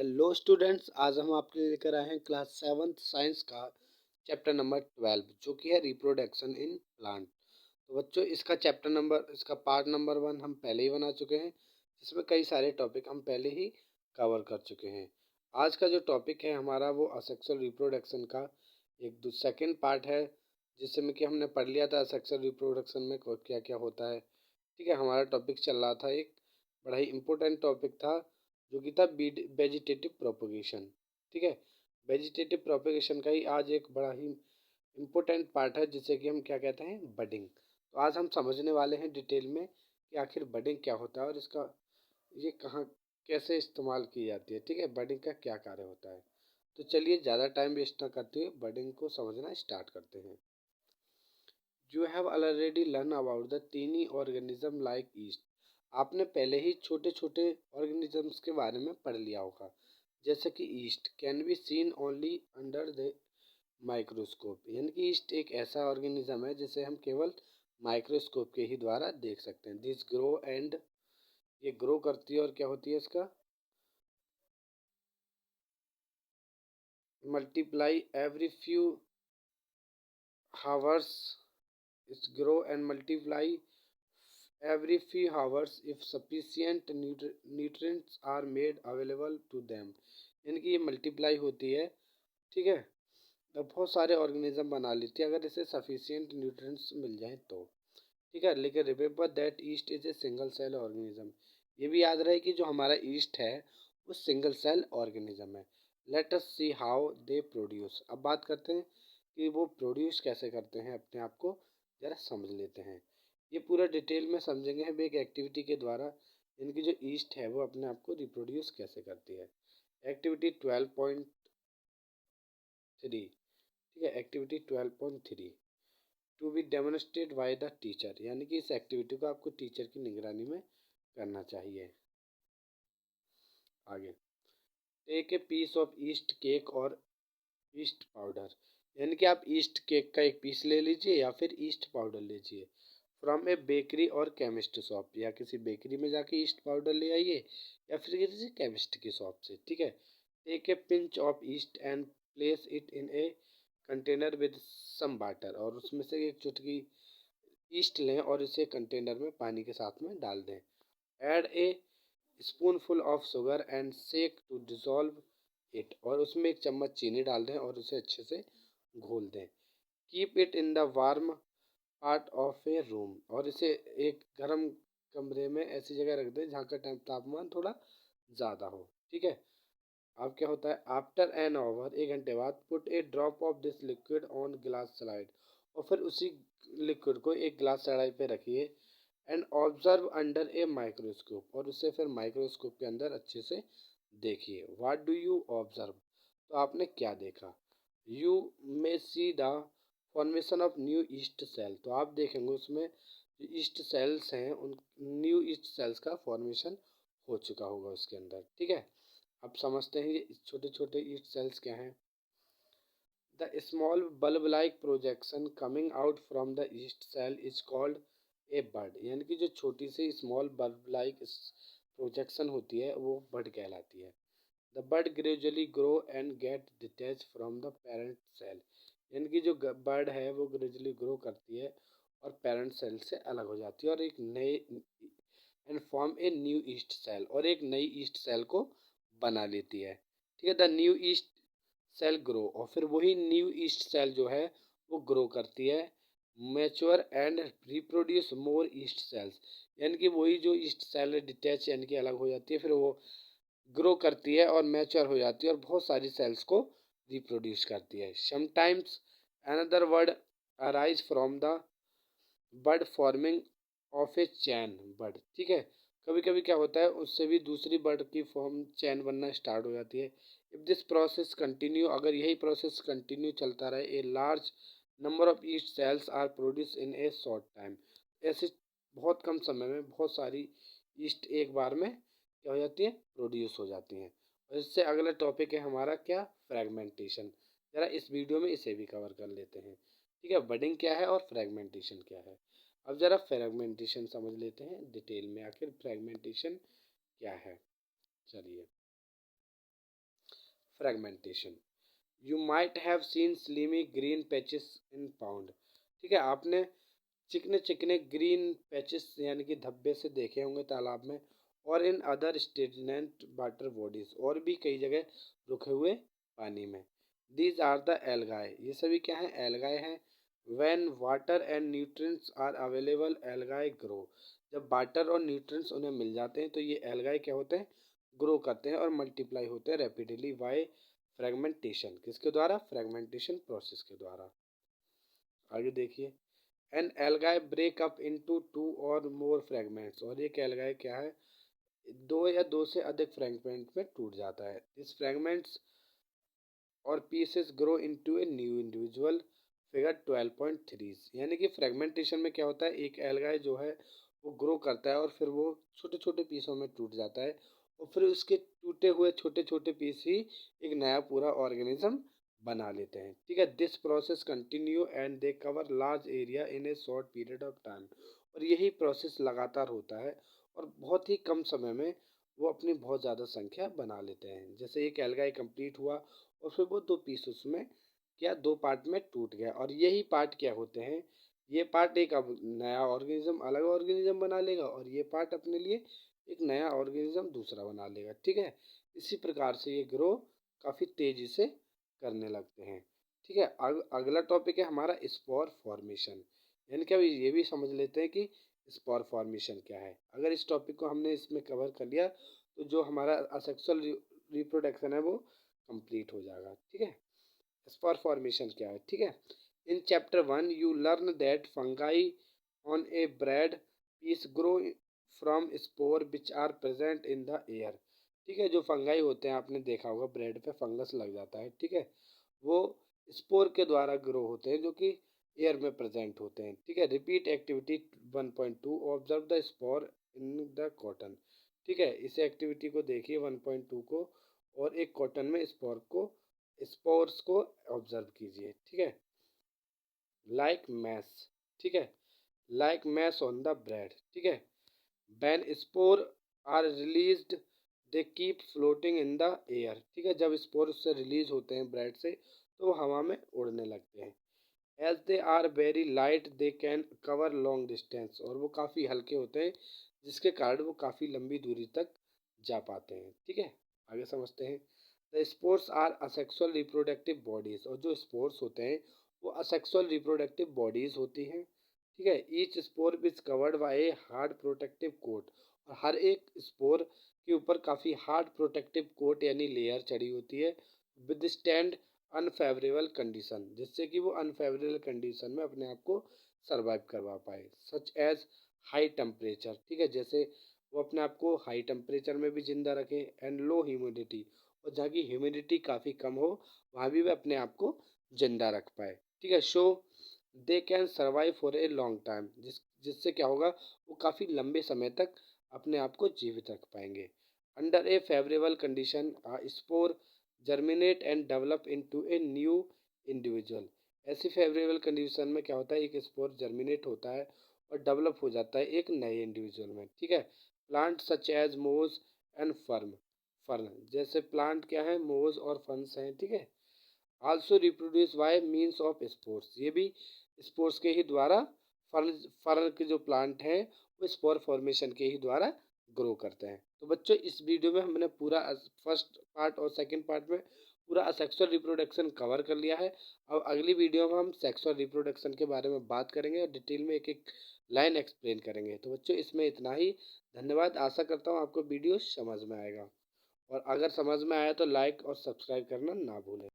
Hello students, आज हम आपके लिए लेकर आए हैं क्लास 7th साइंस का चैप्टर नंबर 12 जो कि है रिप्रोडक्शन इन प्लांट। तो बच्चों, इसका पार्ट नंबर 1 हम पहले ही बना चुके हैं, जिसमें कई सारे टॉपिक हम पहले ही कवर कर चुके हैं। आज का जो टॉपिक है हमारा वो असेक्सुअल रिप्रोडक्शन का एक सेकेंड पार्ट है, जिसमें कि हमने पढ़ लिया था असेक्सुअल रिप्रोडक्शन में क्या क्या होता है। ठीक है, हमारा टॉपिक चल रहा था, एक बड़ा ही इम्पोर्टेंट टॉपिक था जो कि था वेजिटेटिव प्रोपोगेशन। ठीक है, वेजिटेटिव प्रोपोगेशन का ही आज एक बड़ा ही इम्पोर्टेंट पार्ट है, जिसे कि हम क्या कहते हैं, बडिंग। तो आज हम समझने वाले हैं डिटेल में कि आखिर बडिंग क्या होता है और इसका ये कहाँ कैसे इस्तेमाल की जाती है। ठीक है, बडिंग का क्या कार्य होता है। तो चलिए ज़्यादा टाइम वेस्ट ना करते हुए बडिंग को समझना स्टार्ट करते हैं। You have already learned about the teeny organism like yeast. आपने पहले ही छोटे छोटे ऑर्गेनिजम्स के बारे में पढ़ लिया होगा, जैसे कि east can be seen only under the microscope. यानी कि ईस्ट एक ऐसा ऑर्गेनिज्म है जिसे हम केवल माइक्रोस्कोप के ही द्वारा देख सकते हैं। दिस ग्रो एंड ये ग्रो करती है और क्या होती है इसका multiply every few hours. It's grow and multiply every few hours if sufficient nutrients are made available to them। यानी कि ये मल्टीप्लाई होती है। ठीक है, तो बहुत सारे ऑर्गेनिज्म बना लेती है अगर इसे सफिशियंट न्यूट्रिएंट्स मिल जाए तो। ठीक है, लेकिन remember that yeast is a single cell organism. ये भी याद रहे कि जो हमारा ईस्ट है वो सिंगल सेल ऑर्गेनिज्म है। Let us see how they produce. अब बात करते हैं कि वो प्रोड्यूस कैसे करते हैं अपने आप को, ज़रा समझ लेते हैं। ये पूरा डिटेल में समझेंगे हम एक एक्टिविटी के द्वारा, इनकी जो ईस्ट है वो अपने आप को रिप्रोड्यूस कैसे करती है। एक्टिविटी 12.3। ठीक है, activity 12.3 to be demonstrate by the teacher. यानी कि इस एक्टिविटी को आपको टीचर की निगरानी में करना चाहिए। आगे, take a piece of yeast cake और ईस्ट पाउडर। यानी कि आप ईस्ट केक का एक पीस ले लीजिए या फिर ईस्ट पाउडर लीजिए फ्रॉम ए बेकरी और केमिस्ट शॉप। या किसी बेकरी में जाके ईस्ट पाउडर ले आइए या फिर किसी केमिस्ट की शॉप से। ठीक है, take a pinch of yeast and place it in a container with some water. और उसमें से एक चुटकी ईस्ट लें और इसे कंटेनर में पानी के साथ में डाल दें। Add a spoonful of sugar and shake to dissolve it. और उसमें एक चम्मच चीनी डाल दें और उसे अच्छे से घोल दें। Keep it in the warm part of A room. और इसे एक गर्म कमरे में ऐसी जगह रख दें जहाँ का तापमान थोड़ा ज़्यादा हो। ठीक है, अब क्या होता है, आफ्टर एन आवर 1 घंटे बाद put A drop of this liquid on glass slide. और फिर उसी लिक्विड को एक ग्लास स्लाइड पे रखिए and observe under a microscope. और उसे फिर माइक्रोस्कोप के अंदर अच्छे से देखिए। What do you observe. तो आपने क्या देखा। You may see the formation of new yeast cell. तो आप देखेंगे उसमें जो ईस्ट सेल्स हैं उन न्यू ईस्ट सेल्स का फॉर्मेशन हो चुका होगा उसके अंदर। ठीक है, अब समझते हैं ये छोटे छोटे ईस्ट सेल्स क्या हैं। The small bulb like projection coming out from the yeast cell is called a bud. यानी कि जो छोटी सी स्मॉल बल्ब लाइक प्रोजेक्शन होती है वो बड कहलाती है। The bud gradually grow and get detach from the parent cell. यानी कि जो बर्ड है वो ग्रेजुअली ग्रो करती है और पेरेंट सेल से अलग हो जाती है और एक नए and form a new yeast cell. और एक नई ईस्ट सेल को बना लेती है। ठीक है, the new yeast cell grow. और फिर वही न्यू ईस्ट सेल जो है वो ग्रो करती है, mature and reproduce more east sales. यानी कि वही जो ईस्ट सेल डिटैच यानी कि अलग हो जाती है, फिर वो ग्रो करती है और मैच्योर हो जाती है और बहुत सारी सेल्स को रिप्रोड्यूस करती है। Sometimes another word arise from the bird forming of A chain bird. ठीक है, कभी कभी क्या होता है उससे भी दूसरी बर्ड की फॉर्म चैन बनना स्टार्ट हो जाती है। इफ दिस प्रोसेस कंटिन्यू, अगर यही प्रोसेस कंटिन्यू चलता रहे, a large number of yeast cells are produce in a short time. ऐसे बहुत कम समय में बहुत सारी ईस्ट एक बार में क्या हो जाती है, प्रोड्यूस हो जाती हैं। और इससे अगला टॉपिक है हमारा क्या, फ्रेगमेंटेशन। ज़रा इस वीडियो में इसे भी कवर कर लेते हैं। ठीक है, बडिंग क्या है और फ्रेगमेंटेशन क्या है। अब ज़रा फ्रेगमेंटेशन समझ लेते हैं डिटेल में, आखिर फ्रेगमेंटेशन क्या है। चलिए, fragmentation. You might have seen slimy green patches in pound. ठीक है, आपने चिकने चिकने ग्रीन पैचेस यानी कि धब्बे से देखे होंगे तालाब में, और इन अदर स्टेटनेंट वाटर बॉडीज, और भी कई जगह रुके हुए पानी में। दीज आर द एल्गाए, ये सभी क्या हैं, एल्गाए हैं। When water and nutrients are available algae grow, जब वाटर और न्यूट्रिएंट्स उन्हें मिल जाते हैं तो ये एल्गाए क्या होते हैं, ग्रो करते हैं और मल्टीप्लाई होते हैं रैपिडली बाय फ्रेगमेंटेशन। किसके द्वारा, फ्रेगमेंटेशन प्रोसेस के द्वारा। आगे देखिए, an algae break up into two or more fragments, और एक एल्गाए क्या है, दो या दो से अधिक फ्रेगमेंट में टूट जाता है। दिस फ्रेगमेंट्स और pieces grow into a new individual. Figure 12.3, यानी कि फ्रेगमेंटेशन में क्या होता है, एक एल्गाए जो है वो ग्रो करता है और फिर वो छोटे छोटे पीसों में टूट जाता है, और फिर उसके टूटे हुए छोटे छोटे पीस ही एक नया पूरा ऑर्गेनिज्म बना लेते हैं। ठीक है, this process continue and they cover large area in a short period of time, और यही प्रोसेस लगातार होता है और बहुत ही कम समय में वो अपनी बहुत ज़्यादा संख्या बना लेते हैं। जैसे एक एल्गाई कंप्लीट हुआ और फिर वो दो पीस उसमें क्या, दो पार्ट में टूट गया, और यही पार्ट क्या होते हैं, ये पार्ट एक अब नया ऑर्गेनिज्म, अलग ऑर्गेनिज्म बना लेगा, और ये पार्ट अपने लिए एक नया ऑर्गेनिज्म दूसरा बना लेगा। ठीक है, इसी प्रकार से ये ग्रो काफ़ी तेजी से करने लगते हैं। ठीक है, अगला टॉपिक है हमारा स्पोर फॉर्मेशन, यानी कि अभी ये भी समझ लेते हैं कि स्पोर फॉर्मेशन क्या है। अगर इस टॉपिक को हमने इसमें कवर कर लिया तो जो हमारा असेक्सुअल रिप्रोडक्शन है वो कंप्लीट हो जाएगा। ठीक है, स्पोर फॉर्मेशन क्या है। ठीक है, in chapter 1 you learn that fungi on a bread piece grow from spore which are present in the air. ठीक है, जो फंगाई होते हैं, आपने देखा होगा ब्रेड पे फंगस लग जाता है। ठीक है, वो स्पोर के द्वारा ग्रो होते हैं जो कि एयर में प्रेजेंट होते हैं। ठीक है, repeat activity 1.2, observe the spore in the cotton. ठीक है, इस एक्टिविटी को देखिए 1.2 को, और एक कॉटन में स्पोर्स को ऑब्जर्व कीजिए। ठीक है, लाइक मैस। ठीक है, like mass on the bread. ठीक है, when spore are released they keep floating in the air. ठीक है, जब स्पोर उससे रिलीज होते हैं ब्रेड से तो वो हवा में उड़ने लगते हैं। As they are very light they can cover long distance, और वो काफ़ी हल्के होते हैं जिसके कारण वो काफ़ी लंबी दूरी तक जा पाते हैं। ठीक है, आगे समझते हैं। The spores are asexual reproductive bodies, और जो स्पोर्स होते हैं वो असेक्सुअल रिप्रोडक्टिव बॉडीज होती हैं। ठीक है, each spore is covered by a hard protective coat, और हर एक स्पोर के ऊपर काफ़ी हार्ड प्रोटेक्टिव कोट यानी लेयर चढ़ी होती है। विद स्टैंड अनफेवरेबल कंडीशन, जिससे कि वो अनफेवरेबल कंडीशन में अपने आप को सर्वाइव करवा पाए, सच एज हाई टेम्परेचर। ठीक है, जैसे वो अपने आप को हाई टेम्परेचर में भी जिंदा रखे, एंड लो ह्यूमिडिटी, और जहाँ की ह्यूमिडिटी काफ़ी कम हो वहाँ भी वे अपने आप को जिंदा रख पाए। ठीक है, show they can survive for a long time, जिससे क्या होगा, वो काफ़ी लंबे समय तक अपने आप को जीवित रख पाएंगे। Under A favourable condition spore germinate and develop into a new individual. ऐसी फेवरेबल कंडीशन में क्या होता है, एक स्पोर जर्मिनेट होता है और डेवलप हो जाता है एक नए इंडिविजुअल में। ठीक है, प्लांट सच एज मोज एंड फर्न, जैसे प्लांट क्या है, मोज और फर्न्स हैं। ठीक है, also reproduce by means of spores, ये भी स्पोर्स के ही द्वारा, फर्न फर्न के जो प्लांट हैं वो स्पोर फॉर्मेशन के ही द्वारा ग्रो करते हैं। तो बच्चों, इस वीडियो में हमने पूरा फर्स्ट पार्ट और सेकंड पार्ट में पूरा सेक्सुअल रिप्रोडक्शन कवर कर लिया है। अब अगली वीडियो में हम सेक्सुअल रिप्रोडक्शन के बारे में बात करेंगे और डिटेल में एक एक लाइन एक्सप्लेन करेंगे। तो बच्चों, इसमें इतना ही। धन्यवाद, आशा करता हूँ आपको वीडियो समझ में आएगा, और अगर समझ में आया तो लाइक और सब्सक्राइब करना ना भूलें।